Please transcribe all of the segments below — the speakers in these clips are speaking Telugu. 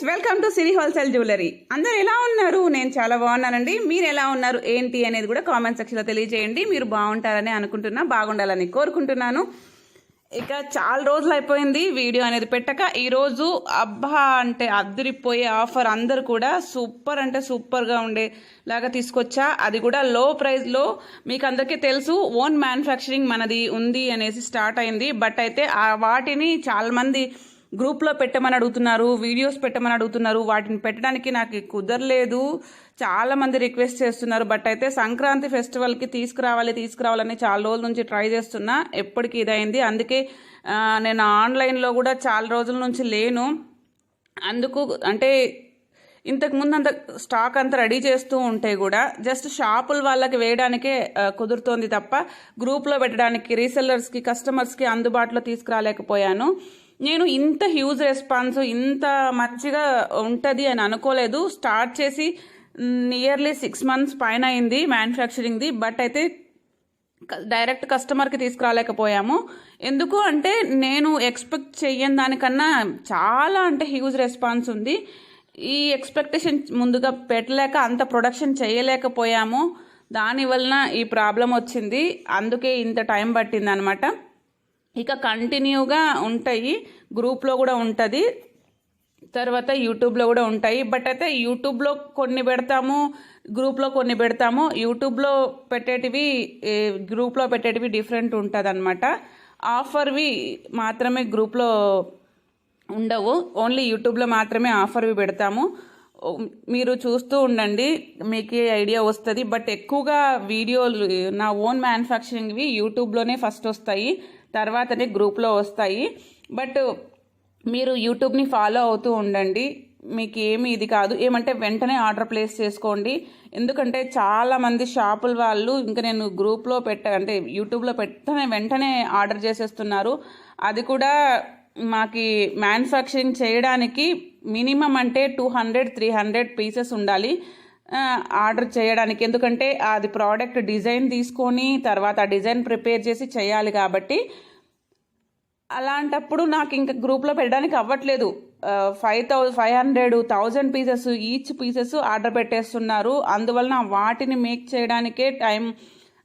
Welcome to Siri wholesale jewellery. అందరు ఎలా ఉన్నారు? నేను చాలా బాగున్నానండి. మీరు ఎలా ఉన్నారు ఏంటి అనేది కూడా కామెంట్ సెక్షన్లో తెలియజేయండి. మీరు బాగుంటారని అనుకుంటున్నా, బాగుండాలని కోరుకుంటున్నాను. ఇక చాలా రోజులు అయిపోయింది వీడియో అనేది పెట్టక. ఈరోజు అబ్బా అంటే అద్దరిపోయే ఆఫర్, అందరు కూడా సూపర్ అంటే సూపర్గా ఉండేలాగా తీసుకొచ్చా. అది కూడా లో ప్రైస్లో. మీకు అందరికీ తెలుసు ఓన్ మ్యానుఫ్యాక్చరింగ్ మనది ఉంది అనేసి స్టార్ట్ అయింది. బట్ అయితే వాటిని చాలామంది గ్రూప్లో పెట్టమని అడుగుతున్నారు, వీడియోస్ పెట్టమని అడుగుతున్నారు. వాటిని పెట్టడానికి నాకు కుదరలేదు. చాలామంది రిక్వెస్ట్ చేస్తున్నారు. బట్ అయితే సంక్రాంతి ఫెస్టివల్కి తీసుకురావాలని చాలా రోజుల నుంచి ట్రై చేస్తున్నా. ఎప్పటికీ ఇదైంది. అందుకే నేను ఆన్లైన్లో కూడా చాలా రోజుల నుంచి లేను. అందుకు అంటే ఇంతకుముందు అంత స్టాక్ అంతా రెడీ చేస్తూ ఉంటే కూడా జస్ట్ షాపుల వాళ్ళకి వేయడానికే కుదురుతోంది తప్ప గ్రూప్లో పెట్టడానికి రీసెల్లర్స్కి, కస్టమర్స్కి అందుబాటులో తీసుకురాలేకపోయాను. నేను ఇంత హ్యూజ్ రెస్పాన్స్, ఇంత మంచిగా ఉంటుంది అని అనుకోలేదు. స్టార్ట్ చేసి నియర్లీ 6 months పైన అయింది మ్యానుఫ్యాక్చరింగ్ది. బట్ అయితే డైరెక్ట్ కస్టమర్కి తీసుకురాలేకపోయాము. ఎందుకు అంటే నేను ఎక్స్పెక్ట్ చెయ్యని దానికన్నా చాలా అంటే హ్యూజ్ రెస్పాన్స్ ఉంది. ఈ ఎక్స్పెక్టేషన్ ముందుగా పెట్టలేక అంత ప్రొడక్షన్ చేయలేకపోయాము. దానివలన ఈ ప్రాబ్లం వచ్చింది. అందుకే ఇంత టైం పట్టింది అనమాట. ఇక కంటిన్యూగా ఉంటాయి, గ్రూప్లో కూడా ఉంటుంది, తర్వాత యూట్యూబ్లో కూడా ఉంటాయి. బట్ అయితే యూట్యూబ్లో కొన్ని పెడతాము, గ్రూప్లో కొన్ని పెడతాము. యూట్యూబ్లో పెట్టేటివి గ్రూప్లో పెట్టేటివి డిఫరెంట్ ఉంటుంది అనమాట. ఆఫర్వి మాత్రమే గ్రూప్లో ఉండవు, ఓన్లీ యూట్యూబ్లో మాత్రమే ఆఫర్వి పెడతాము. మీరు చూస్తూ ఉండండి, మీకు ఐడియా వస్తుంది. బట్ ఎక్కువగా వీడియోలు నా ఓన్ మ్యానుఫ్యాక్చరింగ్వి యూట్యూబ్లోనే ఫస్ట్ వస్తాయి, తర్వాతనే గ్రూప్లో వస్తాయి. బట్ మీరు యూట్యూబ్ని ఫాలో అవుతూ ఉండండి. మీకు ఏమి ఇది కాదు, ఏమంటే వెంటనే ఆర్డర్ ప్లేస్ చేసుకోండి. ఎందుకంటే చాలామంది షాపుల వాళ్ళు ఇంకా నేను గ్రూప్లో అంటే యూట్యూబ్లో వెంటనే ఆర్డర్ చేసేస్తున్నారు. అది కూడా మాకు మ్యానుఫ్యాక్చరింగ్ చేయడానికి మినిమం అంటే 200-300 పీసెస్ ఉండాలి ఆర్డర్ చేయడానికి. ఎందుకంటే అది ప్రోడక్ట్ డిజైన్ తీసుకొని తర్వాత ఆ డిజైన్ ప్రిపేర్ చేసి చేయాలి కాబట్టి. అలాంటప్పుడు నాకు ఇంకా గ్రూప్లో పెట్టడానికి అవ్వట్లేదు. 500-1000 పీసెస్ ఈచ్ పీసెస్ ఆర్డర్ పెట్టేస్తున్నారు. అందువలన వాటిని మేక్ చేయడానికే టైం,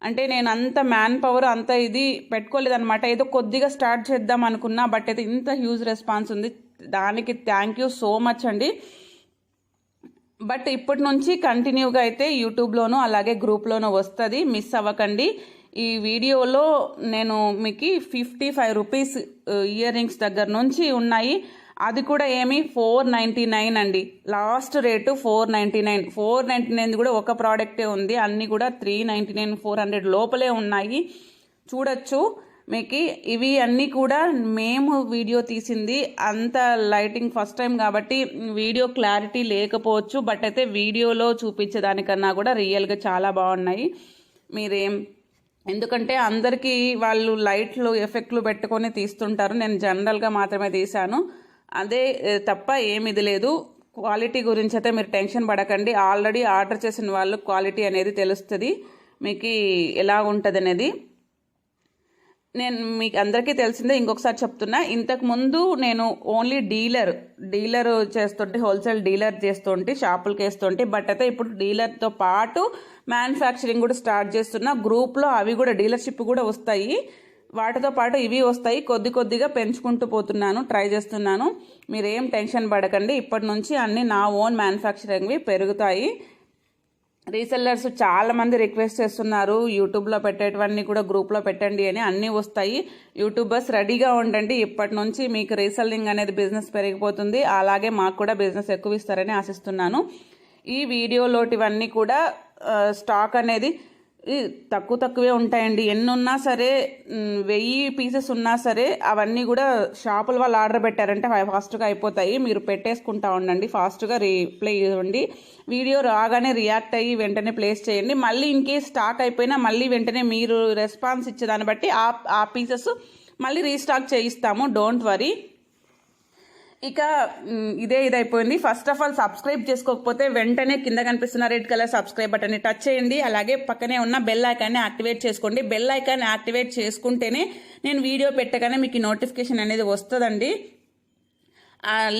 అంటే నేను అంత మ్యాన్ పవర్ అంత ఇది పెట్టుకోలేదన్నమాట. ఏదో కొద్దిగా స్టార్ట్ చేద్దాం అనుకున్నా. బట్ అయితే ఇంత హ్యూజ్ రెస్పాన్స్ ఉంది, దానికి థ్యాంక్ యూ సో మచ్ అండి. బట్ ఇప్పటి నుంచి కంటిన్యూగా అయితే యూట్యూబ్లోనూ అలాగే గ్రూప్లోనూ వస్తుంది, మిస్ అవ్వకండి. ఈ వీడియోలో నేను మీకు 55 రూపీస్ ఇయర్ రింగ్స్ దగ్గర నుంచి ఉన్నాయి. అది కూడా ఏమి 499 అండి, లాస్ట్ రేటు 499. 499 కూడా ఒక ప్రోడక్టే ఉంది, అన్నీ కూడా 399-400 లోపలే ఉన్నాయి. చూడొచ్చు మీకు. ఇవి అన్నీ కూడా మేము వీడియో తీసింది, అంత లైటింగ్ ఫస్ట్ టైం కాబట్టి వీడియో క్లారిటీ లేకపోవచ్చు. బట్ అయితే వీడియోలో చూపించేదానికన్నా కూడా రియల్గా చాలా బాగున్నాయి. ఎందుకంటే అందరికీ వాళ్ళు లైట్లు ఎఫెక్ట్లు పెట్టుకొని తీస్తుంటారు, నేను జనరల్గా మాత్రమే తీశాను. అదే తప్ప ఏమిది లేదు. క్వాలిటీ గురించి అయితే మీరు టెన్షన్ పడకండి. ఆల్రెడీ ఆర్డర్ చేసిన వాళ్ళు క్వాలిటీ అనేది తెలుస్తుంది మీకు ఎలా ఉంటుంది అనేది. నేను మీకు అందరికీ తెలిసిందే, ఇంకొకసారి చెప్తున్నా. ఇంతకుముందు నేను ఓన్లీ డీలర్ చేస్తుంటే, హోల్సేల్ డీలర్ చేస్తుంటే, షాపులకి వేస్తుంటే. బట్ అయితే ఇప్పుడు డీలర్తో పాటు మ్యానుఫ్యాక్చరింగ్ కూడా స్టార్ట్ చేస్తున్నా. గ్రూప్లో అవి కూడా డీలర్షిప్ కూడా వస్తాయి, వాటితో పాటు ఇవి వస్తాయి. కొద్దిగా పెంచుకుంటూ పోతున్నాను, ట్రై చేస్తున్నాను. మీరేం టెన్షన్ పడకండి. ఇప్పటి నుంచి అన్నీ నా ఓన్ మ్యానుఫ్యాక్చరింగ్వి పెరుగుతాయి. రీసెల్లర్స్ చాలామంది రిక్వెస్ట్ చేస్తున్నారు, యూట్యూబ్లో పెట్టేటివన్నీ కూడా గ్రూప్లో పెట్టండి అని. అన్నీ వస్తాయి. యూట్యూబర్స్ రెడీగా ఉండండి. ఇప్పటి నుంచి మీకు రీసెల్లింగ్ అనేది బిజినెస్ పెరిగిపోతుంది. అలాగే మాకు కూడా బిజినెస్ ఎక్కువ ఇస్తారని ఆశిస్తున్నాను. ఈ వీడియోలోటివన్నీ కూడా స్టాక్ అనేది తక్కువే ఉంటాయండి. ఎన్ని ఉన్నా సరే, 1000 పీసెస్ ఉన్నా సరే అవన్నీ కూడా షాపుల వాళ్ళు ఆర్డర్ పెట్టారంటే ఫాస్ట్గా అయిపోతాయి. మీరు పెట్టేసుకుంటా ఉండండి, ఫాస్ట్గా రిప్లై ఇవ్వండి. వీడియో రాగానే రియాక్ట్ అయ్యి వెంటనే ప్లేస్ చేయండి. మళ్ళీ ఇన్కేస్ స్టాక్ అయిపోయినా మళ్ళీ వెంటనే మీరు రెస్పాన్స్ ఇచ్చేదాన్ని బట్టి ఆ పీసెస్ మళ్ళీ రీస్టాక్ చేయిస్తాము, డోంట్ వరీ. ఇక ఇదైపోయింది. ఫస్ట్ ఆఫ్ ఆల్ సబ్స్క్రైబ్ చేసుకోకపోతే వెంటనే కింద కనిపిస్తున్న రెడ్ కలర్ సబ్స్క్రైబ్ బటన్ని టచ్ చేయండి. అలాగే పక్కనే ఉన్న బెల్ ఐకాన్ని యాక్టివేట్ చేసుకోండి. బెల్ ఐకాన్ యాక్టివేట్ చేసుకుంటేనే నేను వీడియో పెట్టగానే మీకు నోటిఫికేషన్ అనేది వస్తుందండి.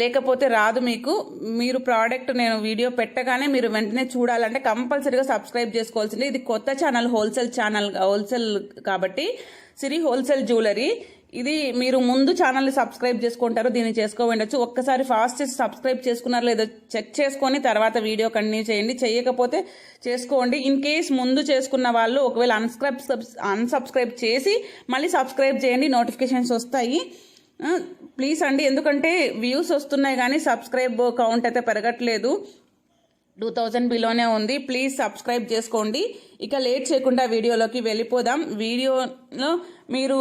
లేకపోతే రాదు మీకు. మీరు ప్రోడక్ట్ నేను వీడియో పెట్టగానే మీరు వెంటనే చూడాలంటే కంపల్సరీగా సబ్స్క్రైబ్ చేసుకోవాల్సింది. ఇది కొత్త ఛానల్, హోల్సేల్ కాబట్టి సిరి హోల్సేల్ జ్యువెలరీ. ఇది మీరు ముందు ఛానల్ని సబ్స్క్రైబ్ చేసుకుంటారు, దీన్ని చేసుకోవచ్చు. ఒక్కసారి ఫాస్ట్ సబ్స్క్రైబ్ చేసుకున్నారు లేదో చెక్ చేసుకొని తర్వాత వీడియో కంటిన్యూ చేయండి. చేయకపోతే చేసుకోండి. ఇన్ కేస్ ముందు చేసుకున్న వాళ్ళు ఒకవేళ అన్సబ్స్క్రైబ్ చేసి మళ్ళీ సబ్స్క్రైబ్ చేయండి, నోటిఫికేషన్స్ వస్తాయి. ప్లీజ్ అండి, ఎందుకంటే వ్యూస్ వస్తున్నాయి కానీ సబ్స్క్రైబ్ కౌంట్ అయితే పెరగట్లేదు, 2000 బిలోనే ఉంది. ప్లీజ్ సబ్స్క్రైబ్ చేసుకోండి. ఇక లేట్ చేయకుండా వీడియోలోకి వెళ్ళిపోదాం. వీడియోలో మీరు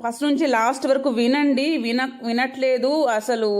ఫస్ట్ నుంచి లాస్ట్ వరకు వినండి. వినట్లేదు అసలు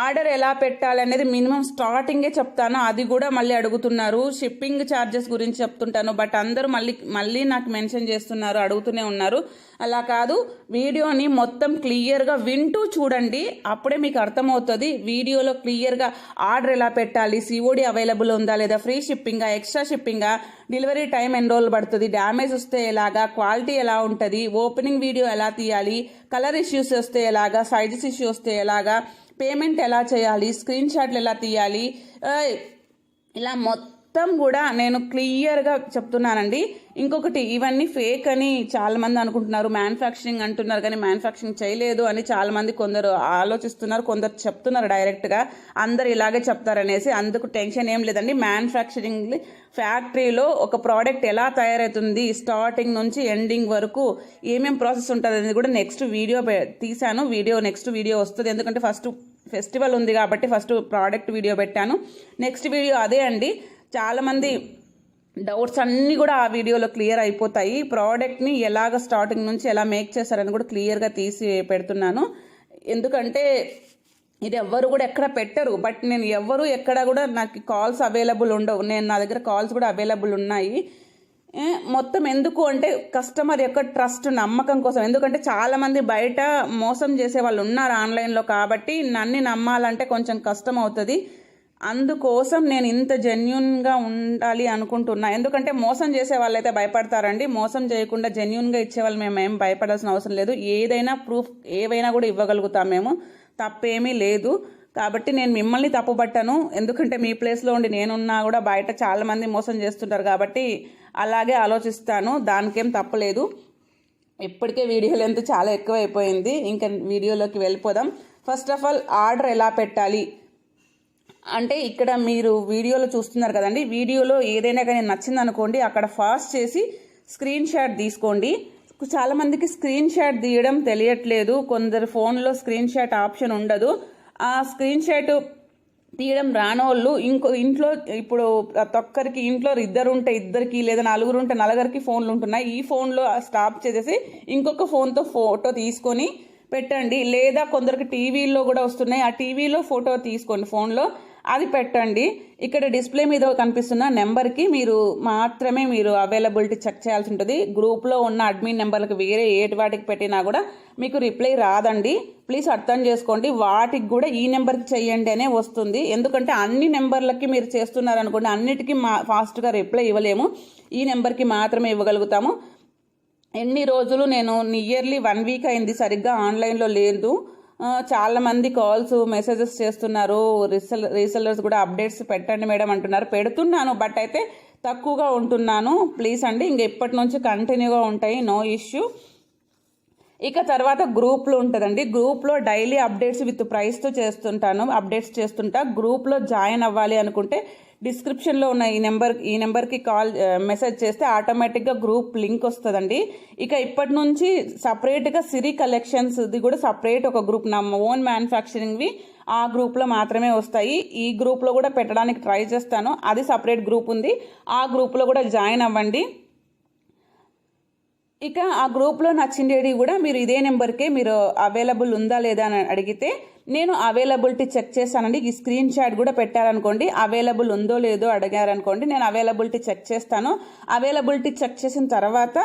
ఆర్డర్ ఎలా పెట్టాలనేది మినిమం స్టార్టింగే చెప్తాను, అది కూడా మళ్ళీ అడుగుతున్నారు. షిప్పింగ్ ఛార్జెస్ గురించి చెప్తుంటాను, బట్ అందరూ మళ్ళీ నాకు మెన్షన్ చేస్తున్నారు, అడుగుతూనే ఉన్నారు. అలా కాదు, వీడియోని మొత్తం క్లియర్గా వింటూ చూడండి, అప్పుడే మీకు అర్థమవుతుంది. వీడియోలో క్లియర్గా ఆర్డర్ ఎలా పెట్టాలి, సిఓడి అవైలబుల్ ఉందా లేదా, ఫ్రీ షిప్పింగా, ఎక్స్ట్రా షిప్పింగా, డెలివరీ టైం ఎన్ని రోజులు పడుతుంది, డ్యామేజ్ వస్తే ఎలాగా, క్వాలిటీ ఎలా ఉంటుంది, ఓపెనింగ్ వీడియో ఎలా తీయాలి, కలర్ ఇష్యూస్ వస్తే ఎలాగా, సైజెస్ ఇష్యూ వస్తే ఎలాగా, పేమెంట్ ఎలా చేయాలి, స్క్రీన్ షాట్లు ఎలా తీయాలి, ఇలా మొత్తం కూడా నేను క్లియర్గా చెప్తున్నానండి. ఇంకొకటి, ఇవన్నీ ఫేక్ అని చాలామంది అనుకుంటున్నారు, మ్యానుఫ్యాక్చరింగ్ అంటున్నారు కానీ మ్యానుఫ్యాక్చరింగ్ చేయలేదు అని చాలామంది కొందరు ఆలోచిస్తున్నారు, కొందరు చెప్తున్నారు డైరెక్ట్గా అందరు ఇలాగే చెప్తారనేసి. అందుకు టెన్షన్ ఏం లేదండి. మ్యానుఫ్యాక్చరింగ్ ఫ్యాక్టరీలో ఒక ప్రోడక్ట్ ఎలా తయారవుతుంది, స్టార్టింగ్ నుంచి ఎండింగ్ వరకు ఏమేం ప్రాసెస్ ఉంటుంది అనేది కూడా నెక్స్ట్ వీడియో తీశాను. నెక్స్ట్ వీడియో వస్తుంది, ఎందుకంటే ఫస్ట్ ఫెస్టివల్ ఉంది కాబట్టి ఫస్ట్ ప్రోడక్ట్ వీడియో పెట్టాను. నెక్స్ట్ వీడియో అదే అండి. చాలామంది డౌట్స్ అన్నీ కూడా ఆ వీడియోలో క్లియర్ అయిపోతాయి. ప్రోడక్ట్ని ఎలాగ స్టార్టింగ్ నుంచి ఎలా మేక్ చేస్తారని కూడా క్లియర్గా తీసి పెడుతున్నాను. ఎందుకంటే ఇది ఎవ్వరు కూడా ఎక్కడ పెట్టరు, బట్ నేను ఎవ్వరు ఎక్కడ కూడా నాకు కాల్స్ అవైలబుల్ ఉండవు. నా దగ్గర కాల్స్ కూడా అవైలబుల్ ఉన్నాయి. మొత్తం ఎందుకు అంటే కస్టమర్ యొక్క ట్రస్ట్, నమ్మకం కోసం. ఎందుకంటే చాలామంది బయట మోసం చేసే వాళ్ళు ఉన్నారు ఆన్లైన్లో, కాబట్టి నన్ను నమ్మాలంటే కొంచెం కష్టం అవుతుంది. అందుకోసం నేను ఇంత జెన్యున్గా ఉండాలి అనుకుంటున్నా. ఎందుకంటే మోసం చేసే వాళ్ళైతే భయపడతారండి, మోసం చేయకుండా జెన్యున్గా ఇచ్చేవాళ్ళు మేము ఏం భయపడాల్సిన అవసరం లేదు. ఏదైనా ప్రూఫ్ ఏవైనా కూడా ఇవ్వగలుగుతాం మేము, తప్పేమీ లేదు. కాబట్టి నేను మిమ్మల్ని తప్పుపట్టను, ఎందుకంటే మీ ప్లేస్లో ఉండి నేనున్నా కూడా బయట చాలామంది మోసం చేస్తుంటారు కాబట్టి అలాగే ఆలోచిస్తాను, దానికేం తప్పలేదు. ఇప్పటికే వీడియో లెంత్ చాలా ఎక్కువ అయిపోయింది, ఇంకా వీడియోలోకి వెళ్ళిపోదాం. ఫస్ట్ ఆఫ్ ఆల్ ఆర్డర్ ఎలా పెట్టాలి అంటే, ఇక్కడ మీరు వీడియోలో చూస్తున్నారు కదండి, వీడియోలో ఏదైనా కానీ నచ్చింది అనుకోండి, అక్కడ ఫాస్ట్ చేసి స్క్రీన్ షాట్ తీసుకోండి. చాలామందికి స్క్రీన్ షాట్ తీయడం తెలియట్లేదు, కొందరు ఫోన్లో స్క్రీన్ షాట్ ఆప్షన్ ఉండదు. ఆ స్క్రీన్ షాట్ తీయడం రానోళ్ళు ఇంట్లో ఇప్పుడు ప్రతి ఒక్కరికి ఇంట్లో ఇద్దరికి లేదా నలుగురు ఉంటే నలుగురికి ఫోన్లు ఉంటున్నాయి. ఈ ఫోన్లో స్టాప్ చేసేసి ఇంకొక ఫోన్తో ఫోటో తీసుకొని పెట్టండి. లేదా కొందరికి టీవీలో కూడా వస్తున్నాయి, ఆ టీవీలో ఫోటో తీసుకోండి ఫోన్లో, అది పెట్టండి. ఇక్కడ డిస్ప్లే మీద కనిపిస్తున్న నెంబర్కి మాత్రమే మీరు అవైలబిలిటీ చెక్ చేయాల్సి ఉంటుంది. గ్రూప్లో ఉన్న అడ్మిన్ నెంబర్లకు వేరే వాటికి పెట్టినా కూడా మీకు రిప్లై రాదండి. ప్లీజ్ అర్థం చేసుకోండి. వాటికి కూడా ఈ నెంబర్కి చెయ్యండి అనే వస్తుంది. ఎందుకంటే అన్ని నెంబర్లకి మీరు చేస్తున్నారనుకోండి, అన్నిటికీ ఫాస్ట్గా రిప్లై ఇవ్వలేము, ఈ నెంబర్కి మాత్రమే ఇవ్వగలుగుతాము. ఎన్ని రోజులు నేను నియర్లీ 1 వీక్ అయింది సరిగ్గా ఆన్లైన్లో లేదు. చాలామంది కాల్స్ మెసేజెస్ చేస్తున్నారు, రీసెల్లర్స్ కూడా అప్డేట్స్ పెట్టండి మేడం అంటున్నారు. పెడుతున్నాను, బట్ అయితే తక్కువగా ఉంటున్నాను. ప్లీజ్ అండి, ఇంక ఇప్పటి నుంచి కంటిన్యూగా ఉంటాయి, నో ఇష్యూ. ఇక తర్వాత గ్రూప్లో ఉంటుందండి. గ్రూప్లో డైలీ అప్డేట్స్ విత్ ప్రైస్తో అప్డేట్స్ చేస్తుంటా. గ్రూప్లో జాయిన్ అవ్వాలి అనుకుంటే డిస్క్రిప్షన్లో ఉన్న ఈ నెంబర్కి మెసేజ్ చేస్తే ఆటోమేటిక్గా గ్రూప్ లింక్ వస్తుందండి. ఇక ఇప్పటి నుంచి సపరేట్గా సిరి కలెక్షన్స్ది కూడా సపరేట్ ఒక గ్రూప్, నా ఓన్ మ్యానుఫ్యాక్చరింగ్వి ఆ గ్రూప్లో మాత్రమే వస్తాయి. ఈ గ్రూప్లో కూడా పెట్టడానికి ట్రై చేస్తాను, అది సపరేట్ గ్రూప్ ఉంది, ఆ గ్రూప్లో కూడా జాయిన్ అవ్వండి. ఇక ఆ గ్రూప్లో నచ్చిండేది కూడా మీరు ఇదే నెంబర్కే మీరు అవైలబుల్ ఉందా లేదా అని అడిగితే నేను అవైలబిలిటీ చెక్ చేస్తానండి. ఈ స్క్రీన్ షాట్ కూడా పెట్టారనుకోండి, అవైలబుల్ ఉందో లేదో అడిగారనుకోండి, నేను అవైలబిలిటీ చెక్ చేస్తాను. అవైలబిలిటీ చెక్ చేసిన తర్వాత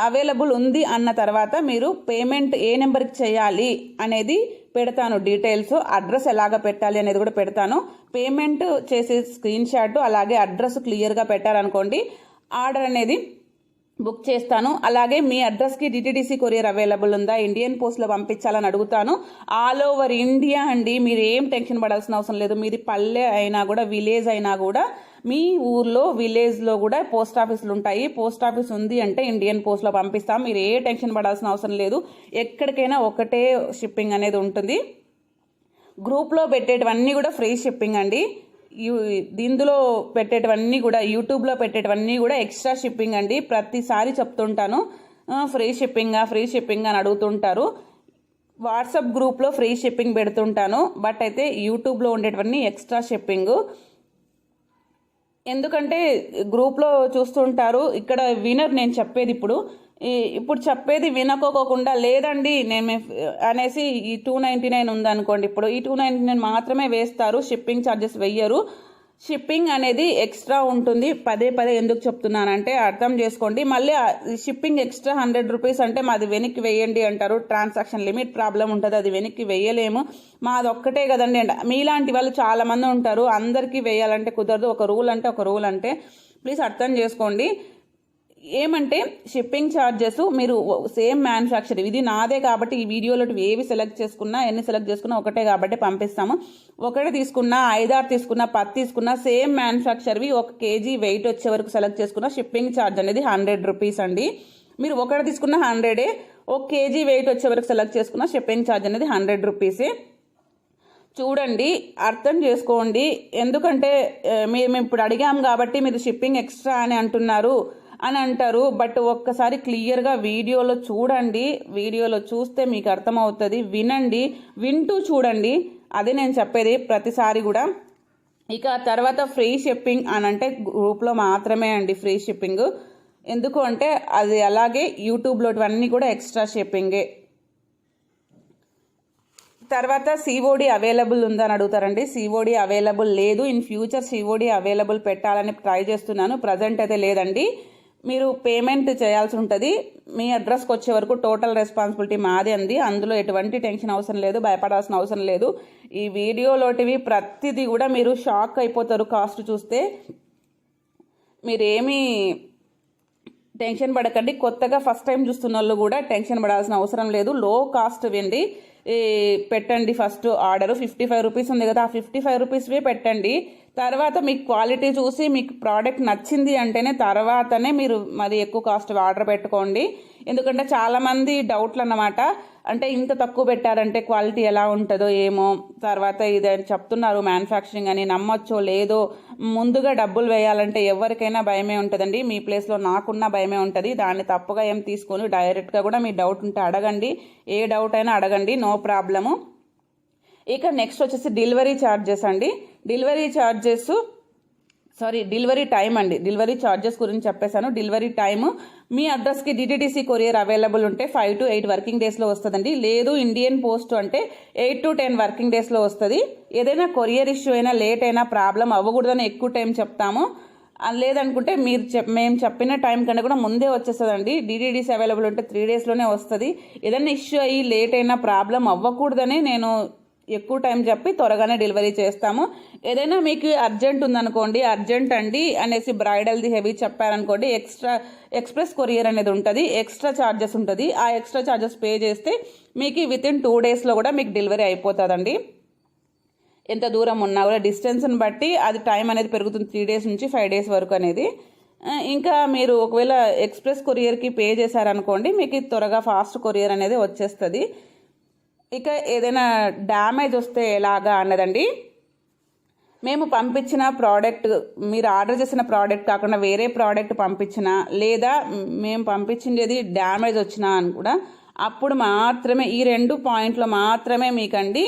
అవైలబుల్ ఉంది అన్న తర్వాత మీరు పేమెంట్ ఏ నెంబర్కి చేయాలి అనేది పెడతాను, డీటెయిల్స్, అడ్రస్ ఎలాగ పెట్టాలి అనేది కూడా పెడతాను. పేమెంట్ చేసే స్క్రీన్ షాట్ అలాగే అడ్రస్ క్లియర్గా పెట్టారనుకోండి, ఆర్డర్ అనేది బుక్ చేస్తాను. అలాగే మీ అడ్రస్కి డిటిడిసి కొరియర్ అవైలబుల్ ఉందా, ఇండియన్ పోస్ట్లో పంపించాలని అడుగుతాను. ఆల్ ఓవర్ ఇండియా అండి, మీరు ఏం టెన్షన్ పడాల్సిన అవసరం లేదు. మీది పల్లె అయినా కూడా, విలేజ్ అయినా కూడా, మీ ఊర్లో విలేజ్లో కూడా పోస్ట్ ఆఫీసులు ఉంటాయి. పోస్ట్ ఆఫీస్ ఉంది అంటే ఇండియన్ పోస్ట్లో పంపిస్తాం. మీరు ఏ టెన్షన్ పడాల్సిన అవసరం లేదు. ఎక్కడికైనా ఒకటే షిప్పింగ్ అనేది ఉంటుంది. గ్రూప్లో పెట్టేటివన్నీ కూడా ఫ్రీ షిప్పింగ్ అండి. ఇందులో పెట్టేటివన్నీ కూడా, యూట్యూబ్లో పెట్టేటివన్నీ కూడా ఎక్స్ట్రా షిప్పింగ్ అండి. ప్రతిసారి చెప్తుంటాను, ఫ్రీ షిప్పింగ్ అని అడుగుతుంటారు. వాట్సాప్ గ్రూప్లో ఫ్రీ షిప్పింగ్ పెడుతుంటాను, బట్ అయితే యూట్యూబ్లో ఉండేటివన్నీ ఎక్స్ట్రా షిప్పింగ్. ఎందుకంటే గ్రూప్లో చూస్తుంటారు, ఇక్కడ వినర్ నేను చెప్పేది ఇప్పుడు చెప్పేది వినకోకుండా లేదండి నేను అనేసి ఈ 299 ఉందనుకోండి, ఇప్పుడు ఈ 299 మాత్రమే వేస్తారు, షిప్పింగ్ ఛార్జెస్ వెయ్యరు. షిప్పింగ్ అనేది ఎక్స్ట్రా ఉంటుంది. పదే ఎందుకు చెప్తున్నానంటే అర్థం చేసుకోండి. మళ్ళీ షిప్పింగ్ ఎక్స్ట్రా 100 రూపీస్ అంటే మాది వెనక్కి వేయండి అంటారు. ట్రాన్సాక్షన్ లిమిట్ ప్రాబ్లం ఉంటుంది, అది వెనక్కి వేయలేము. మాది ఒక్కటే కదండి. మీలాంటి వాళ్ళు చాలామంది ఉంటారు, అందరికీ వేయాలంటే కుదరదు. ఒక రూల్ అంటే ప్లీజ్ అర్థం చేసుకోండి. ఏమంటే షిప్పింగ్ ఛార్జెస్ మీరు సేమ్ మ్యానుఫ్యాక్చర్, ఇది నాదే కాబట్టి ఈ వీడియోలో ఏవి సెలెక్ట్ చేసుకున్నా, ఎన్ని సెలెక్ట్ చేసుకున్నా ఒకటే కాబట్టి పంపిస్తాము. ఒకటి తీసుకున్నా, 5-6 తీసుకున్నా, 10 తీసుకున్నా, సేమ్ మ్యానుఫ్యాక్చర్వి 1 kg వెయిట్ వచ్చే వరకు సెలెక్ట్ చేసుకున్న షిప్పింగ్ ఛార్జ్ అనేది 100 రూపీస్ అండి. మీరు ఒకటి తీసుకున్న 100, 1 kg వెయిట్ వచ్చే వరకు సెలెక్ట్ చేసుకున్న షిప్పింగ్ ఛార్జ్ అనేది 100 రూపీసే. చూడండి, అర్థం చేసుకోండి. ఎందుకంటే మేము ఇప్పుడు అడిగాం కాబట్టి మీరు షిప్పింగ్ ఎక్స్ట్రా అని అంటారు. బట్ ఒక్కసారి క్లియర్గా వీడియోలో చూడండి. వీడియోలో చూస్తే మీకు అర్థమవుతుంది. వినండి, వింటూ చూడండి. అదే నేను చెప్పేది ప్రతిసారి కూడా. ఇక తర్వాత ఫ్రీ షిప్పింగ్ అని అంటే గ్రూప్లో మాత్రమే అండి ఫ్రీ షిప్పింగ్. ఎందుకు అంటే అది అలాగే యూట్యూబ్లో అన్నీ కూడా ఎక్స్ట్రా షిప్పింగే. తర్వాత సిఓడి అవైలబుల్ ఉందని అడుగుతారండి. సిఓడి అవైలబుల్ లేదు. ఇన్ ఫ్యూచర్ సిఓడి అవైలబుల్ పెట్టాలని ట్రై చేస్తున్నాను. ప్రజెంట్ అయితే లేదండి. మీరు పేమెంట్ చేయాల్సి ఉంటుంది. మీ అడ్రస్కి వచ్చే వరకు టోటల్ రెస్పాన్సిబిలిటీ మాదే అంది. అందులో ఎటువంటి టెన్షన్ అవసరం లేదు, భయపడాల్సిన అవసరం లేదు. ఈ వీడియోలోటివి ప్రతిదీ కూడా మీరు షాక్ అయిపోతారు కాస్ట్ చూస్తే. మీరేమీ టెన్షన్ పడకండి. కొత్తగా ఫస్ట్ టైం చూస్తున్న వాళ్ళు కూడా టెన్షన్ పడాల్సిన అవసరం లేదు. లో కాస్ట్ వెండి పెట్టండి. ఫస్ట్ ఆర్డర్ 55 రూపీస్ ఉంది కదా, ఆ 55 రూపీస్వే పెట్టండి. తర్వాత మీకు క్వాలిటీ చూసి మీకు ప్రోడక్ట్ నచ్చింది అంటేనే తర్వాతనే మీరు మరి ఎక్కువ కాస్ట్ ఆర్డర్ పెట్టుకోండి. ఎందుకంటే చాలామంది డౌట్లు అన్నమాట. అంటే ఇంత తక్కువ పెట్టారంటే క్వాలిటీ ఎలా ఉంటుందో ఏమో, తర్వాత ఇదని చెప్తున్నారు మ్యానుఫ్యాక్చరింగ్ అని, నమ్మొచ్చో లేదో. ముందుగా డబ్బులు వేయాలంటే ఎవరికైనా భయమే ఉంటుందండి. మీ ప్లేస్లో నాకున్న భయమే ఉంటుంది. దాన్ని తప్పుగా ఏం తీసుకొని డైరెక్ట్గా కూడా మీ డౌట్ ఉంటే అడగండి. ఏ డౌట్ అయినా అడగండి, నో ప్రాబ్లము. ఇక నెక్స్ట్ వచ్చేసి డెలివరీ ఛార్జెస్ అండి. డెలివరీ టైం అండి. డెలివరీ ఛార్జెస్ గురించి చెప్పేశాను. డెలివరీ టైము మీ అడ్రస్కి డిటిడిసి కొరియర్ అవైలబుల్ ఉంటే 5 to 8 వర్కింగ్ డేస్లో వస్తుందండి. లేదు ఇండియన్ పోస్ట్ అంటే 8 to 10 వర్కింగ్ డేస్లో వస్తుంది. ఏదైనా కొరియర్ ఇష్యూ అయినా లేట్ అయినా ప్రాబ్లం అవ్వకూడదని ఎక్కువ టైం చెప్తాము. లేదనుకుంటే మేము చెప్పిన టైం కన్నా కూడా ముందే వచ్చేస్తుందండి. డిటిడిసి అవైలబుల్ ఉంటే 3 daysలోనే వస్తుంది. ఏదైనా ఇష్యూ అయ్యి లేట్ అయినా ప్రాబ్లం అవ్వకూడదని నేను ఎక్కువ టైం చెప్పి త్వరగానే డెలివరీ చేస్తాము. ఏదైనా మీకు అర్జెంట్ ఉందనుకోండి, అర్జెంట్ అండి అనేసి బ్రైడల్ది హెవీ చెప్పారనుకోండి, ఎక్స్ప్రెస్ కొరియర్ అనేది ఉంటుంది. ఎక్స్ట్రా ఛార్జెస్ ఉంటుంది. ఆ ఎక్స్ట్రా ఛార్జెస్ పే చేస్తే మీకు వితిన్ 2 daysలో కూడా మీకు డెలివరీ అయిపోతుందండి. ఎంత దూరం ఉన్నా కూడా డిస్టెన్స్ని బట్టి అది టైం అనేది పెరుగుతుంది. 3 days నుంచి 5 days వరకు అనేది. ఇంకా మీరు ఒకవేళ ఎక్స్ప్రెస్ కొరియర్కి పే చేశారనుకోండి, మీకు త్వరగా ఫాస్ట్ కొరియర్ అనేది వచ్చేస్తుంది. ఇక ఏదైనా డ్యామేజ్ వస్తే ఎలాగా అన్నదండి, మేము పంపించిన ప్రోడక్ట్, మీరు ఆర్డర్ చేసిన ప్రోడక్ట్ కాకుండా వేరే ప్రోడక్ట్ పంపించినా, లేదా మేము పంపించింది డ్యామేజ్ వచ్చినా అని కూడా అప్పుడు మాత్రమే ఈ 2 పాయింట్లు మాత్రమే మీకండి.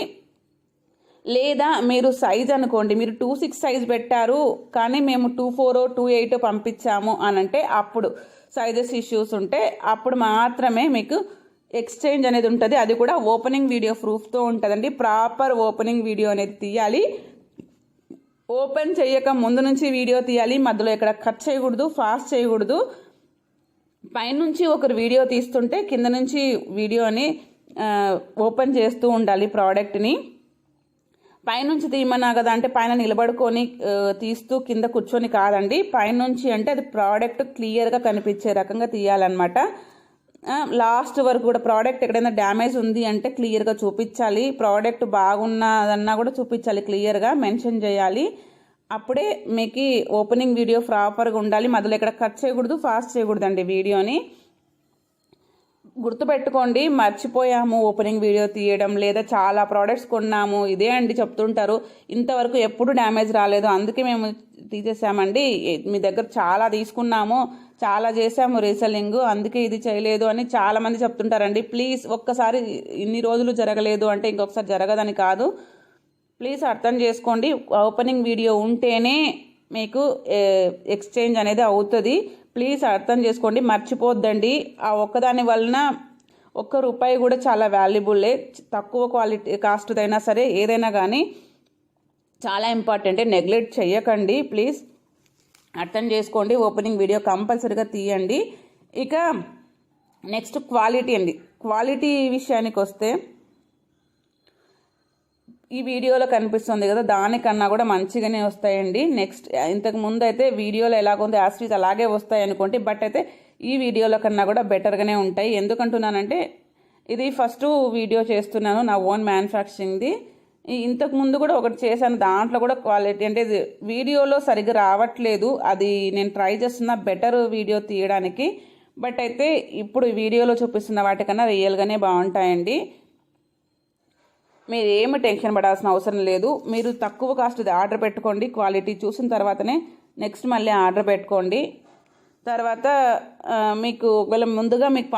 లేదా మీరు సైజ్ అనుకోండి, మీరు 26 సైజ్ పెట్టారు కానీ మేము 24, 28 పంపించాము అని అంటే అప్పుడు సైజెస్ ఇష్యూస్ ఉంటే అప్పుడు మాత్రమే మీకు ఎక్స్చేంజ్ అనేది ఉంటుంది. అది కూడా ఓపెనింగ్ వీడియో ప్రూఫ్తో ఉంటుందండి. ప్రాపర్ ఓపెనింగ్ వీడియో అనేది తీయాలి. ఓపెన్ చేయక ముందు నుంచి వీడియో తీయాలి. మధ్యలో ఎక్కడ కట్ చేయకూడదు, ఫాస్ట్ చేయకూడదు. పైనుంచి ఒకరు వీడియో తీస్తుంటే కింద నుంచి వీడియోని ఓపెన్ చేస్తూ ఉండాలి ప్రోడక్ట్ని. పైనుంచి తీయమన్నా కదా అంటే పైన నిలబడుకొని తీస్తూ కింద కూర్చొని కాదండి, పైనుంచి అంటే అది ప్రోడక్ట్ క్లియర్గా కనిపించే రకంగా తీయాలన్నమాట. లాస్ట్ వరకు కూడా ప్రోడక్ట్ ఎక్కడైనా డ్యామేజ్ ఉంది అంటే క్లియర్గా చూపించాలి, ప్రోడక్ట్ బాగున్నదన్నా కూడా చూపించాలి, క్లియర్గా మెన్షన్ చేయాలి. అప్పుడే మీకు ఓపెనింగ్ వీడియో ప్రాపర్గా ఉండాలి. మొదలు ఎక్కడ కట్ చేయకూడదు, ఫాస్ట్ చేయకూడదండి వీడియోని. గుర్తుపెట్టుకోండి, మర్చిపోయాము ఓపెనింగ్ వీడియో తీయడం, లేదా చాలా ప్రోడక్ట్స్ కొన్నాము ఇదే అండి చెప్తుంటారు. ఇంతవరకు ఎప్పుడు డ్యామేజ్ రాలేదు, అందుకే మేము తీసేసామండి. మీ దగ్గర చాలా తీసుకున్నాము, చాలా చేసాము రీసెల్లింగ్, అందుకే ఇది చేయలేదు అని చాలామంది చెప్తుంటారండి. ప్లీజ్ ఒక్కసారి ఇన్ని రోజులు జరగలేదు అంటే ఇంకొకసారి జరగదని కాదు, ప్లీజ్ అర్థం చేసుకోండి. ఓపెనింగ్ వీడియో ఉంటేనే మీకు ఎక్స్చేంజ్ అనేది అవుతుంది. ప్లీజ్ అర్థం చేసుకోండి, మర్చిపోద్దండి. ఆ ఒక్కదాని వలన ₹1 కూడా చాలా వాల్యుబుల్లే. తక్కువ క్వాలిటీ కాస్ట్ అయినా సరే ఏదైనా కానీ చాలా ఇంపార్టెంటే, నెగ్లెక్ట్ చేయకండి. ప్లీజ్ అర్థం చేసుకోండి. ఓపెనింగ్ వీడియో కంపల్సరీగా తీయండి. ఇక నెక్స్ట్ క్వాలిటీ అండి. క్వాలిటీ విషయానికి వస్తే ఈ వీడియోలో కనిపిస్తుంది కదా, దానికన్నా కూడా మంచిగానే వస్తాయండి. నెక్స్ట్ ఇంతకు ముందు అయితే వీడియోలో ఎలాగుంది యాస్టీజ్ అలాగే వస్తాయి అనుకోండి, బట్ అయితే ఈ వీడియోలో కన్నా కూడా బెటర్గానే ఉంటాయి. ఎందుకంటున్నానంటే ఇది ఫస్ట్ వీడియో చేస్తున్నాను నా ఓన్ మ్యానుఫ్యాక్చరింగ్ది. ఇంతకు ముందు కూడా ఒకటి చేశాను, దాంట్లో కూడా క్వాలిటీ అంటే వీడియోలో సరిగ్గా రావట్లేదు, అది నేను ట్రై చేస్తున్నా బెటర్ వీడియో తీయడానికి. బట్ అయితే ఇప్పుడు వీడియోలో చూపిస్తున్న వాటికన్నా రియల్గానే బాగుంటాయండి. మీరు ఏమి టెన్షన్ పడాల్సిన అవసరం లేదు. మీరు తక్కువ కాస్ట్ ఆర్డర్ పెట్టుకోండి, క్వాలిటీ చూసిన తర్వాతనే నెక్స్ట్ మళ్ళీ ఆర్డర్ పెట్టుకోండి. తర్వాత మీకు ఒకవేళ ముందుగా మీకు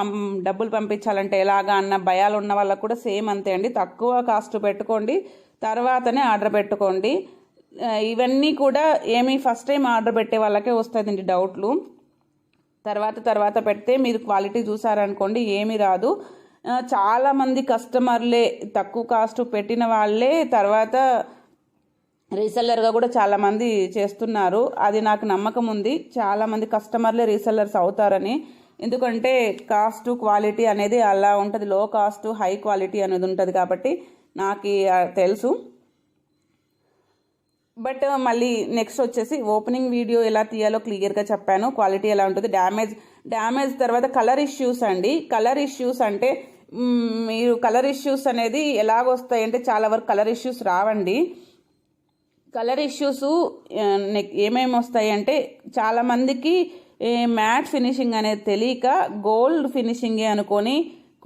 డబ్బులు పంపించాలంటే ఎలాగా అన్న భయాలు ఉన్న వాళ్ళకు కూడా సేమ్ అంతే అండి. తక్కువ కాస్ట్ పెట్టుకోండి, తర్వాతనే ఆర్డర్ పెట్టుకోండి. ఇవన్నీ కూడా ఏమి ఫస్ట్ టైం ఆర్డర్ పెట్టే వాళ్ళకే వస్తుందండి డౌట్లు. తర్వాత పెడితే మీరు క్వాలిటీ చూసారనుకోండి ఏమీ రాదు. చాలామంది కస్టమర్లే తక్కువ కాస్ట్ పెట్టిన వాళ్ళే తర్వాత రీసెల్లర్గా కూడా చాలామంది చేస్తున్నారు. అది నాకు నమ్మకం ఉంది, చాలామంది కస్టమర్లే రీసెల్లర్స్ అవుతారని. ఎందుకంటే కాస్ట్ క్వాలిటీ అనేది అలా ఉంటుంది, లో కాస్ట్ హై క్వాలిటీ అనేది ఉంటుంది కాబట్టి నాకు తెలుసు. బట్ మళ్ళీ నెక్స్ట్ వచ్చేసి ఓపెనింగ్ వీడియో ఎలా తీయాలో క్లియర్గా చెప్పాను, క్వాలిటీ ఎలా ఉంటుంది. డ్యామేజ్ తర్వాత కలర్ ఇష్యూస్ అండి. కలర్ ఇష్యూస్ అంటే మీరు కలర్ ఇష్యూస్ అనేది ఎలాగొస్తాయి అంటే చాలా వరకు కలర్ ఇష్యూస్ రావండి. కలర్ ఇష్యూస్ ఏమేమి వస్తాయి అంటే చాలామందికి మ్యాట్ ఫినిషింగ్ అనేది తెలియక గోల్డ్ ఫినిషింగే అనుకొని,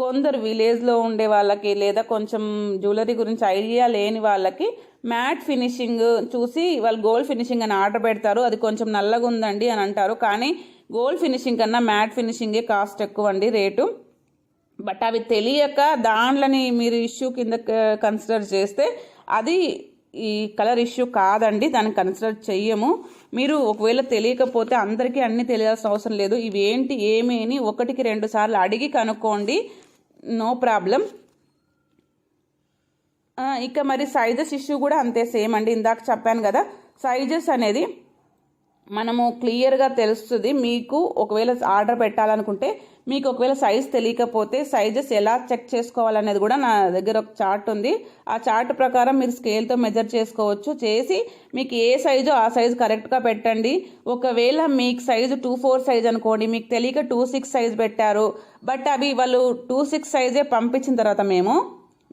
కొందరు విలేజ్లో ఉండే వాళ్ళకి లేదా కొంచెం జ్యువెలరీ గురించి ఐడియా లేని వాళ్ళకి మ్యాట్ ఫినిషింగ్ చూసి వాళ్ళు గోల్డ్ ఫినిషింగ్ అని ఆర్డర్ పెడతారు. అది కొంచెం నల్లగా ఉందండి అని అంటారు, కానీ గోల్డ్ ఫినిషింగ్ కన్నా మ్యాట్ ఫినిషింగే కాస్ట్ ఎక్కువ అండి రేటు. బట్ అవి తెలియక దాంట్లోని మీరు ఇష్యూ కింద కన్సిడర్ చేస్తే అది ఈ కలర్ ఇష్యూ కాదండి, దాన్ని కన్సిడర్ చెయ్యము. మీరు ఒకవేళ తెలియకపోతే అందరికీ అన్నీ తెలియాల్సిన అవసరం లేదు. ఇవి ఏంటి ఏమి అని 1-2 సార్లు అడిగి కనుక్కోండి, నో ప్రాబ్లం. ఇక మరి సైజెస్ ఇష్యూ కూడా అంతే సేమ్ అండి. ఇందాక చెప్పాను కదా, సైజెస్ అనేది మనము క్లియర్గా తెలుస్తుంది. మీకు ఒకవేళ ఆర్డర్ పెట్టాలనుకుంటే మీకు ఒకవేళ సైజ్ తెలియకపోతే సైజెస్ ఎలా చెక్ చేసుకోవాలనేది కూడా నా దగ్గర ఒక చార్ట్ ఉంది. ఆ చార్ట్ ప్రకారం మీరు స్కేల్తో మెజర్ చేసుకోవచ్చు. చేసి మీకు ఏ సైజు ఆ సైజు కరెక్ట్గా పెట్టండి. ఒకవేళ మీకు సైజు 24 సైజ్ అనుకోండి, మీకు తెలియక 26 సైజ్ పెట్టారు, బట్ అవి వాళ్ళు 26 సైజే పంపించిన తర్వాత మేము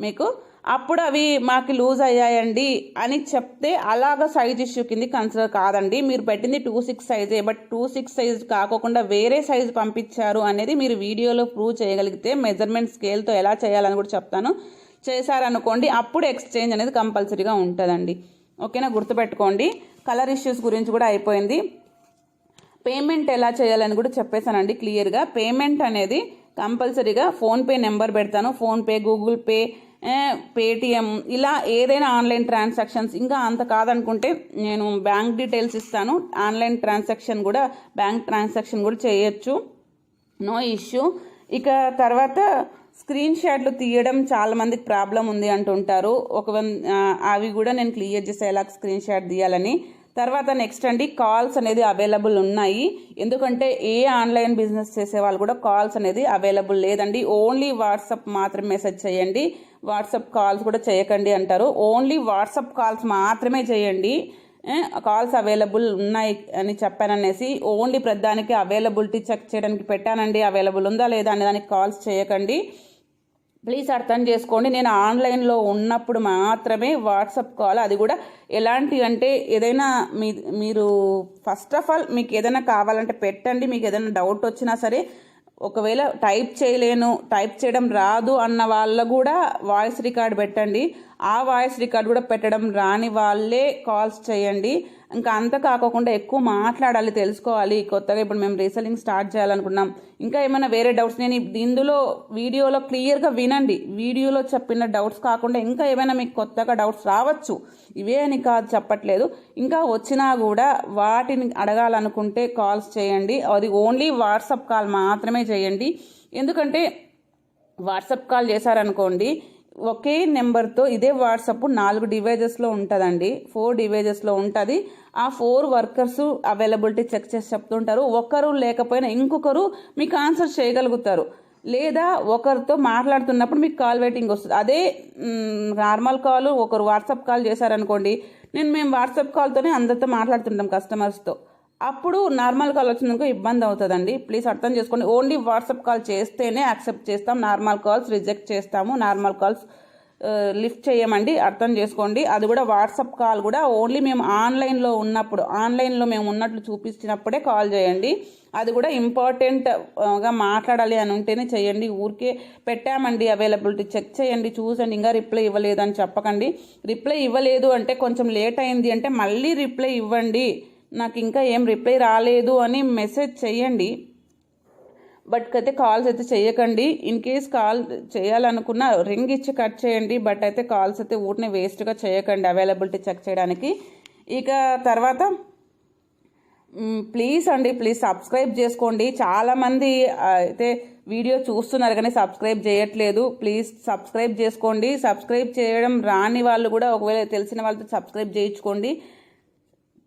మీకు అప్పుడు అవి మాకు లూజ్ అయ్యాయండి అని చెప్తే అలాగ సైజ్ ఇష్యూ కింద కన్సిడర్ కాదండి. మీరు పెట్టింది 26 సైజే, బట్ 26 సైజ్ కాకుండా వేరే సైజు పంపించారు అనేది మీరు వీడియోలో ప్రూవ్ చేయగలిగితే మెజర్మెంట్ స్కేల్తో ఎలా చేయాలని కూడా చెప్తాను. చేశారనుకోండి అప్పుడు ఎక్స్చేంజ్ అనేది కంపల్సరీగా ఉంటుందండి. ఓకేనా, గుర్తుపెట్టుకోండి. కలర్ ఇష్యూస్ గురించి కూడా అయిపోయింది. పేమెంట్ ఎలా చేయాలని కూడా చెప్పేశానండి క్లియర్గా. పేమెంట్ అనేది కంపల్సరీగా ఫోన్పే నెంబర్ పెడతాను, ఫోన్పే, గూగుల్ పే, పేటిఎం, ఇలా ఏదైనా ఆన్లైన్ ట్రాన్సాక్షన్స్. ఇంకా అంత కాదనుకుంటే నేను బ్యాంక్ డీటెయిల్స్ ఇస్తాను, ఆన్లైన్ ట్రాన్సాక్షన్ కూడా బ్యాంక్ ట్రాన్సాక్షన్ కూడా చేయొచ్చు, నో ఇష్యూ. ఇక తర్వాత స్క్రీన్ షాట్లు తీయడం చాలా మందికి ప్రాబ్లం ఉంది అంటుంటారు. అవి కూడా నేను క్లియర్ చేసే ఎలా స్క్రీన్ షాట్ తీయాలని. తర్వాత నెక్స్ట్ అండి, కాల్స్ అనేది అవైలబుల్ ఉన్నాయి. ఎందుకంటే ఏ ఆన్లైన్ బిజినెస్ చేసే వాళ్ళు కూడా కాల్స్ అనేది అవైలబుల్ లేదండి. ఓన్లీ వాట్సాప్ మాత్రమే మెసేజ్ చేయండి. వాట్సాప్ కాల్స్ కూడా చేయకండి అంటారు. ఓన్లీ వాట్సాప్ కాల్స్ మాత్రమే చేయండి. కాల్స్ అవైలబుల్ ఉన్నాయి అని చెప్పాననేసి ఓన్లీ ప్రతిదానికి అవైలబిలిటీ చెక్ చేయడానికి పెట్టానండి, అవైలబుల్ ఉందా లేదా అనే దానికి కాల్స్ చేయకండి. ప్లీజ్ అర్థం చేసుకోండి. నేను ఆన్లైన్లో ఉన్నప్పుడు మాత్రమే వాట్సాప్ కాల్, అది కూడా ఎలాంటి అంటే ఏదైనా మీరు ఫస్ట్ ఆఫ్ ఆల్ మీకు ఏదైనా కావాలంటే పెట్టండి. మీకు ఏదైనా డౌట్ వచ్చినా సరే, ఒకవేళ టైప్ చేయడం రాదు అన్న వాళ్ళ కూడా వాయిస్ రికార్డ్ పెట్టండి. ఆ వాయిస్ రికార్డ్ కూడా పెట్టడం రాని వాళ్ళే కాల్స్ చేయండి. ఇంకా అంత కాకుండా ఎక్కువ మాట్లాడాలి, తెలుసుకోవాలి. కొత్తగా ఇప్పుడు మేము రీసెల్లింగ్ స్టార్ట్ చేయాలనుకున్నాం. ఇంకా ఏమైనా వేరే డౌట్స్ నేను ఇందులో వీడియోలో క్లియర్గా వినండి. వీడియోలో చెప్పిన డౌట్స్ కాకుండా ఇంకా ఏమైనా మీకు కొత్తగా డౌట్స్ రావచ్చు, ఇవే అని కాదు చెప్పట్లేదు. ఇంకా వచ్చినా కూడా వాటిని అడగాలనుకుంటే కాల్స్ చేయండి. అది ఓన్లీ వాట్సాప్ కాల్ మాత్రమే చేయండి. ఎందుకంటే వాట్సాప్ కాల్ చేశారనుకోండి, ఒకే నెంబర్తో ఇదే వాట్సాప్ 4 డివైజెస్లో ఉంటుందండి, 4 డివైజెస్లో ఉంటుంది. ఆ 4 వర్కర్స్ అవైలబిలిటీ చెక్ చేసి చెప్తుంటారు. ఒకరు లేకపోయినా ఇంకొకరు మీకు ఆన్సర్ చేయగలుగుతారు. లేదా ఒకరితో మాట్లాడుతున్నప్పుడు మీకు కాల్ వెయిటింగ్ వస్తుంది. అదే నార్మల్ కాల్ ఒకరు వాట్సాప్ కాల్ చేశారనుకోండి, మేము వాట్సాప్ కాల్తోనే అందరితో మాట్లాడుతుంటాం కస్టమర్స్తో. అప్పుడు నార్మల్ కాల్ వచ్చినందుకు ఇబ్బంది అవుతుందండి. ప్లీజ్ అర్థం చేసుకోండి. ఓన్లీ వాట్సాప్ కాల్ చేస్తేనే యాక్సెప్ట్ చేస్తాం, నార్మల్ కాల్స్ రిజెక్ట్ చేస్తాము. నార్మల్ కాల్స్ లిఫ్ట్ చేయమండి, అర్థం చేసుకోండి. అది కూడా వాట్సాప్ కాల్ కూడా ఓన్లీ మేము ఆన్లైన్లో మేము ఉన్నట్లు చూపించినప్పుడే కాల్ చేయండి. అది కూడా ఇంపార్టెంట్గా మాట్లాడాలి అని ఉంటేనే చేయండి. ఊరికే పెట్టామండి అవైలబిలిటీ చెక్ చేయండి, చూసండి, ఇంకా రిప్లై ఇవ్వలేదు అని చెప్పకండి. రిప్లై ఇవ్వలేదు అంటే కొంచెం లేట్ అయింది అంటే మళ్ళీ రిప్లై ఇవ్వండి. నాకు ఇంకా ఏం రిప్లై రాలేదు అని మెసేజ్ చేయండి, బట్ అయితే కాల్స్ అయితే చేయకండి. ఇన్ కేస్ కాల్ చేయాలనుకున్న రింగ్ ఇచ్చి కట్ చేయండి, బట్ అయితే కాల్స్ అయితే ఊరిని వేస్ట్గా చేయకండి అవైలబిలిటీ చెక్ చేయడానికి. ఇక తర్వాత ప్లీజ్ సబ్స్క్రైబ్ చేసుకోండి. చాలామంది అయితే వీడియో చూస్తున్నారు కానీ సబ్స్క్రైబ్ చేయట్లేదు. ప్లీజ్ సబ్స్క్రైబ్ చేసుకోండి. సబ్స్క్రైబ్ చేయడం రాని వాళ్ళు కూడా ఒకవేళ తెలిసిన వాళ్ళతో సబ్స్క్రైబ్ చేయించుకోండి.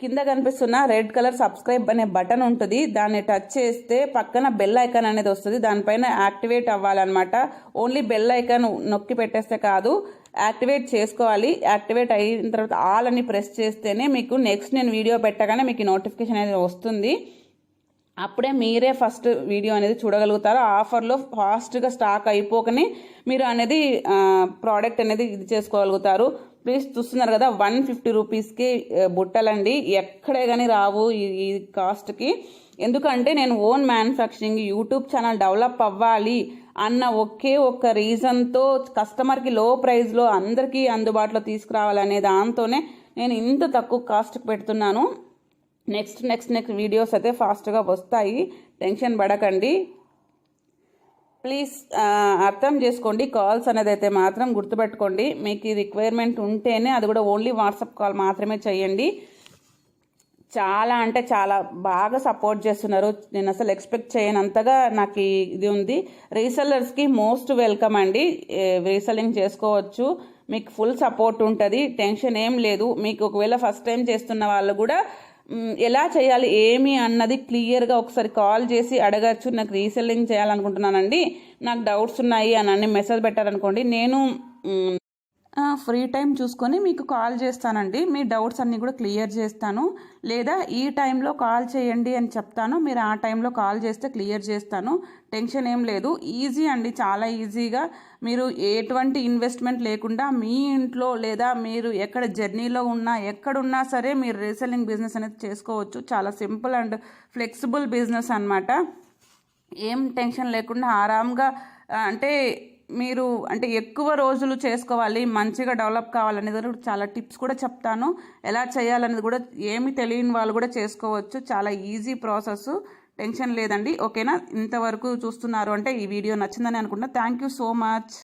కింద కనిపిస్తున్న రెడ్ కలర్ సబ్స్క్రైబ్ అనే బటన్ ఉంటుంది, దాన్ని టచ్ చేస్తే పక్కన బెల్ ఐకాన్ అనేది వస్తుంది. దానిపైన యాక్టివేట్ అవ్వాలన్నమాట. ఓన్లీ బెల్ ఐకాన్ నొక్కి పెట్టేస్తే కాదు, యాక్టివేట్ చేసుకోవాలి. యాక్టివేట్ అయిన తర్వాత ఆల్ అని ప్రెస్ చేస్తేనే మీకు నెక్స్ట్ నేను వీడియో పెట్టగానే మీకు నోటిఫికేషన్ అనేది వస్తుంది. అప్పుడే మీరే ఫస్ట్ వీడియో అనేది చూడగలుగుతారు. ఆఫర్లో ఫాస్ట్గా స్టాక్ అయిపోకనే మీరు అనేది ప్రోడక్ట్ అనేది ఇది చేసుకోగలుగుతారు. ప్లీజ్ చూస్తున్నారు కదా, 150 రూపీస్కి బుట్టలండి. ఎక్కడే కానీ రావు ఈ కాస్ట్కి. ఎందుకంటే నేను own manufacturing YouTube channel develop అవ్వాలి అన్న ఒకే ఒక్క రీజన్తో కస్టమర్కి లో ప్రైస్లో అందరికీ అందుబాటులో తీసుకురావాలనే దాంతోనే నేను ఇంత తక్కువ కాస్ట్కి పెడుతున్నాను. నెక్స్ట్ వీడియోస్ అయితే ఫాస్ట్గా వస్తాయి, టెన్షన్ పడకండి. ప్లీజ్ అర్థం చేసుకోండి. కాల్స్ అనేది అయితే మాత్రం గుర్తుపెట్టుకోండి. మీకు ఈ రిక్వైర్మెంట్ ఉంటేనే, అది కూడా ఓన్లీ వాట్సాప్ కాల్ మాత్రమే చేయండి. చాలా అంటే చాలా బాగా సపోర్ట్ చేస్తున్నారు. నేను అసలు ఎక్స్పెక్ట్ చేయనంతగా నాకు ఇది ఉంది. రీసెల్లర్స్కి మోస్ట్ వెల్కమ్ అండి. రీసెల్లింగ్ చేసుకోవచ్చు, మీకు ఫుల్ సపోర్ట్ ఉంటుంది, టెన్షన్ ఏం లేదు. మీకు ఒకవేళ ఫస్ట్ టైం చేస్తున్న వాళ్ళు కూడా ఎలా చేయాలి ఏమి అన్నది క్లియర్గా ఒకసారి కాల్ చేసి అడగచ్చు. నాకు రీసెల్లింగ్ చేయాలనుకుంటున్నానండి, నాకు డౌట్స్ ఉన్నాయి అని మెసేజ్ పెట్టారనుకోండి, నేను ఫ్రీ టైం చూసుకొని మీకు కాల్ చేస్తానండి. మీ డౌట్స్ అన్నీ కూడా క్లియర్ చేస్తాను. లేదా ఈ టైంలో కాల్ చేయండి అని చెప్తాను, మీరు ఆ టైంలో కాల్ చేస్తే క్లియర్ చేస్తాను. టెన్షన్ ఏం లేదు, ఈజీ అండి, చాలా ఈజీగా. మీరు ఎటువంటి ఇన్వెస్ట్మెంట్ లేకుండా మీ ఇంట్లో లేదా మీరు ఎక్కడ జర్నీలో ఉన్నా ఎక్కడున్నా సరే మీరు రీసెల్లింగ్ బిజినెస్ అనేది చేసుకోవచ్చు. చాలా సింపుల్ అండ్ ఫ్లెక్సిబుల్ బిజినెస్ అన్నమాట. ఏం టెన్షన్ లేకుండా ఆరాంగా, అంటే మీరు అంటే ఎక్కువ రోజులు చేసుకోవాలి, మంచిగా డెవలప్ కావాలనేది చాలా టిప్స్ కూడా చెప్తాను. ఎలా చేయాలనేది కూడా ఏమి తెలియని వాళ్ళు కూడా చేసుకోవచ్చు. చాలా ఈజీ ప్రాసెస్, టెన్షన్ లేదండి. ఓకేనా? ఇంతవరకు చూస్తున్నారు అంటే ఈ వీడియో నచ్చిందని అనుకుంటున్నా. Thank you so much.